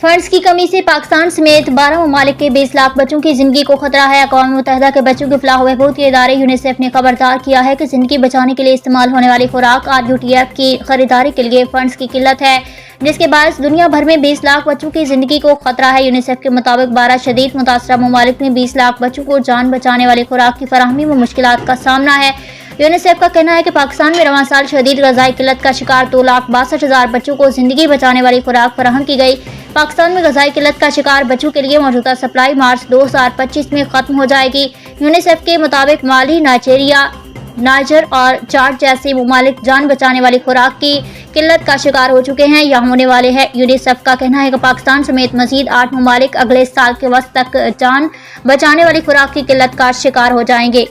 Funds की कमी से पाकिस्तान समेत 12 ममालिक के 20 लाख बच्चों की जिंदगी को खतरा है। अक़वाम मुत्तहिदा के बच्चों की फलाह व बहबूद के इदारे यूनिसेफ ने खबरदार किया है कि जिंदगी बचाने के लिए इस्तेमाल होने वाली खुराक RUTF की खरीदारी के लिए फंड्स की किल्लत है, जिसके बायस दुनिया भर में 20 लाख बच्चों की जिंदगी को खतरा है। यूनिसेफ के मुताबिक 12 शदीद मुतासरा ममालिक में 20 लाख बच्चों को जान बचाने वाली खुराक की फराहमी में मुश्किलात का सामना है। यूनिसेफ का कहना है कि पाकिस्तान में रवां साल शदीद गज़ाई किल्लत का शिकार 2,62,000 बच्चों को जिंदगी बचाने वाली खुराक फराहम की गई। पाकिस्तान में गज़ाई किल्लत का शिकार बच्चों के लिए मौजूदा सप्लाई मार्च 2025 में खत्म हो जाएगी। यूनिसेफ के मुताबिक माली, नाइजीरिया, नाइजर और चाड जैसे ममालिक जान बचाने वाली खुराक की किल्लत का शिकार हो चुके हैं या होने वाले हैं। यूनिसेफ का कहना है कि पाकिस्तान समेत मजीद 8 ममालिक अगले साल के वक्त तक जान बचाने वाली खुराक की किल्लत का शिकार हो जाएंगे।